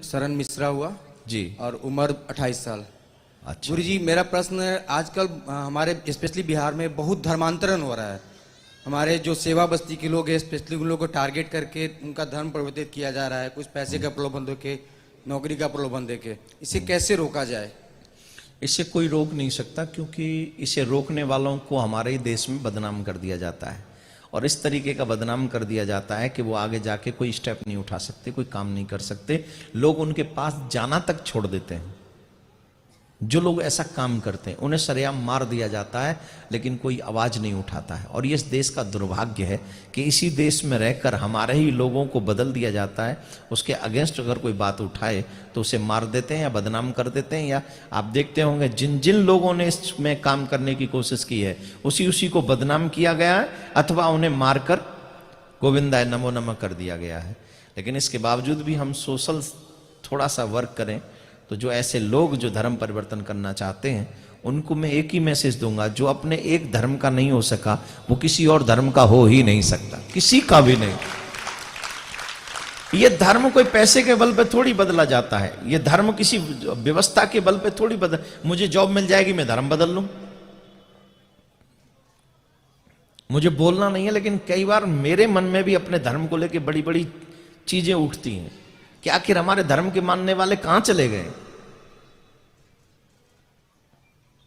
शरण मिश्रा हुआ जी। और उम्र 28 साल। अच्छा गुरु जी, मेरा प्रश्न है, आजकल हमारे स्पेशली बिहार में बहुत धर्मांतरण हो रहा है। हमारे जो सेवा बस्ती के लोग हैं, स्पेशली उन लोगों को टारगेट करके उनका धर्म परिवर्तित किया जा रहा है, कुछ पैसे का प्रलोभन देके, नौकरी का प्रलोभन देके। इसे कैसे रोका जाए? इसे कोई रोक नहीं सकता, क्योंकि इसे रोकने वालों को हमारे ही देश में बदनाम कर दिया जाता है और इस तरीके का बदनाम कर दिया जाता है कि वो आगे जाके कोई स्टेप नहीं उठा सकते, कोई काम नहीं कर सकते। लोग उनके पास जाना तक छोड़ देते हैं। जो लोग ऐसा काम करते हैं उन्हें सरेआम मार दिया जाता है, लेकिन कोई आवाज नहीं उठाता है। और ये इस देश का दुर्भाग्य है कि इसी देश में रहकर हमारे ही लोगों को बदल दिया जाता है। उसके अगेंस्ट अगर कोई बात उठाए तो उसे मार देते हैं या बदनाम कर देते हैं। या आप देखते होंगे जिन जिन लोगों ने इसमें काम करने की कोशिश की है उसी को बदनाम किया गया है अथवा उन्हें मारकर गोविंदाय नमो नमः कर दिया गया है। लेकिन इसके बावजूद भी हम सोशल थोड़ा सा वर्क करें तो जो ऐसे लोग जो धर्म परिवर्तन करना चाहते हैं उनको मैं एक ही मैसेज दूंगा, जो अपने एक धर्म का नहीं हो सका वो किसी और धर्म का हो ही नहीं सकता, किसी का भी नहीं। ये धर्म कोई पैसे के बल पे थोड़ी बदला जाता है, ये धर्म किसी व्यवस्था के बल पे थोड़ी बदल। मुझे जॉब मिल जाएगी मैं धर्म बदल लूं, मुझे बोलना नहीं है, लेकिन कई बार मेरे मन में भी अपने धर्म को लेकर बड़ी बड़ी चीजें उठती हैं कि आखिर हमारे धर्म के मानने वाले कहां चले गए।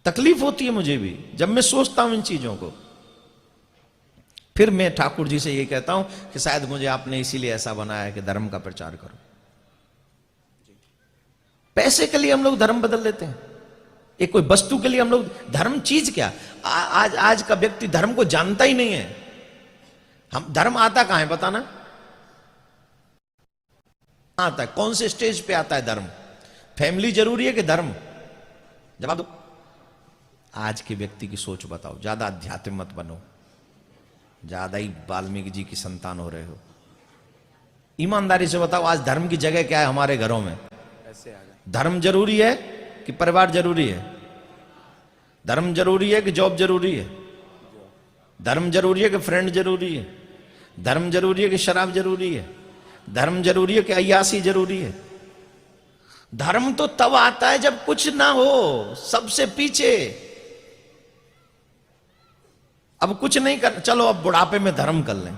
तकलीफ होती है मुझे भी जब मैं सोचता हूं इन चीजों को। फिर मैं ठाकुर जी से ये कहता हूं कि शायद मुझे आपने इसीलिए ऐसा बनाया है कि धर्म का प्रचार करो। पैसे के लिए हम लोग धर्म बदल लेते हैं, एक कोई वस्तु के लिए हम लोग धर्म चीज क्या। आज का व्यक्ति धर्म को जानता ही नहीं है। हम धर्म आता कहां है बताना, आता है कौन से स्टेज पे आता है धर्म? फैमिली जरूरी है कि धर्म? जवाब दो। आज के व्यक्ति की सोच बताओ। ज्यादा अध्यात्म मत बनो, ज्यादा ही वाल्मीकि जी की संतान हो रहे हो। ईमानदारी से बताओ आज धर्म की जगह क्या है हमारे घरों में? धर्म जरूरी है कि परिवार जरूरी है? धर्म जरूरी है कि जॉब जरूरी है? धर्म जरूरी है कि फ्रेंड जरूरी है? धर्म जरूरी है कि शराब जरूरी है? धर्म जरूरी है कि अय्यासी जरूरी है? धर्म तो तब आता है जब कुछ ना हो, सबसे पीछे। अब कुछ नहीं कर, चलो अब बुढ़ापे में धर्म कर लें,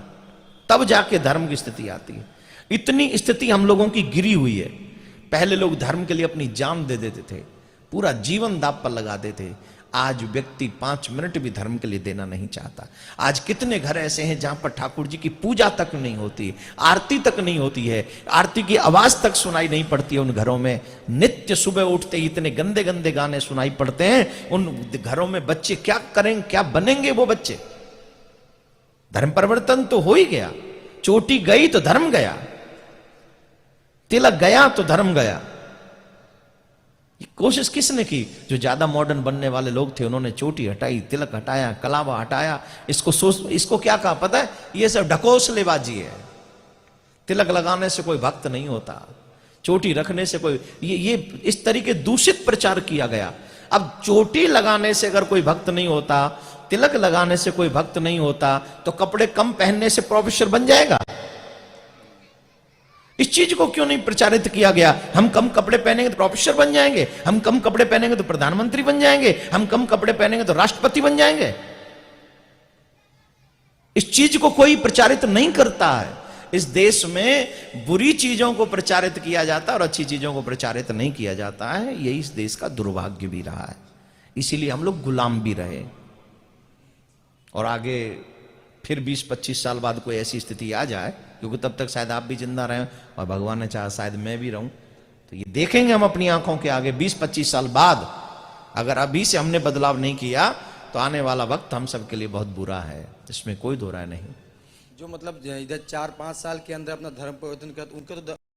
तब जाके धर्म की स्थिति आती है। इतनी स्थिति हम लोगों की गिरी हुई है। पहले लोग धर्म के लिए अपनी जान दे देते थे, पूरा जीवन दांव पर लगा देते थे। आज व्यक्ति 5 मिनट भी धर्म के लिए देना नहीं चाहता। आज कितने घर ऐसे हैं जहां पर ठाकुर जी की पूजा तक नहीं होती, आरती तक नहीं होती है, आरती की आवाज तक सुनाई नहीं पड़ती है उन घरों में। नित्य सुबह उठते ही इतने गंदे गंदे गाने सुनाई पड़ते हैं। उन घरों में बच्चे क्या करेंगे, क्या बनेंगे वो बच्चे? धर्म परिवर्तन तो हो ही गया, चोटी गई तो धर्म गया, तिलक गया तो धर्म गया। कोशिश किसने की? जो ज्यादा मॉडर्न बनने वाले लोग थे उन्होंने चोटी हटाई, तिलक हटाया, कलावा हटाया। इसको क्या कहा पता है? ये सब ढकोसलेबाजी है। तिलक लगाने से कोई भक्त नहीं होता, चोटी रखने से कोई, ये इस तरीके दूषित प्रचार किया गया। अब चोटी लगाने से अगर कोई भक्त नहीं होता, तिलक लगाने से कोई भक्त नहीं होता, तो कपड़े कम पहनने से प्रोफेसर बन जाएगा? इस चीज को क्यों नहीं प्रचारित किया गया? हम कम कपड़े पहनेंगे तो प्रोफेसर बन जाएंगे, हम कम कपड़े पहनेंगे तो प्रधानमंत्री बन जाएंगे, हम कम कपड़े पहनेंगे तो राष्ट्रपति बन जाएंगे। इस चीज को कोई प्रचारित नहीं करता है। इस देश में बुरी चीजों को प्रचारित किया जाता है और अच्छी चीजों को प्रचारित नहीं किया जाता है। यही इस देश का दुर्भाग्य भी रहा है। इसीलिए हम लोग गुलाम भी रहे। और आगे फिर 20-25 साल बाद कोई ऐसी स्थिति आ जाए, क्योंकि तब तक शायद आप भी जिंदा रहें और भगवान ने चाहा शायद मैं भी रहूं, तो ये देखेंगे हम अपनी आंखों के आगे 20-25 साल बाद। अगर अभी से हमने बदलाव नहीं किया तो आने वाला वक्त हम सबके लिए बहुत बुरा है, इसमें कोई दो राय नहीं। जो मतलब इधर 4-5 साल के अंदर अपना धर्म परिवर्तन किया, उनका तो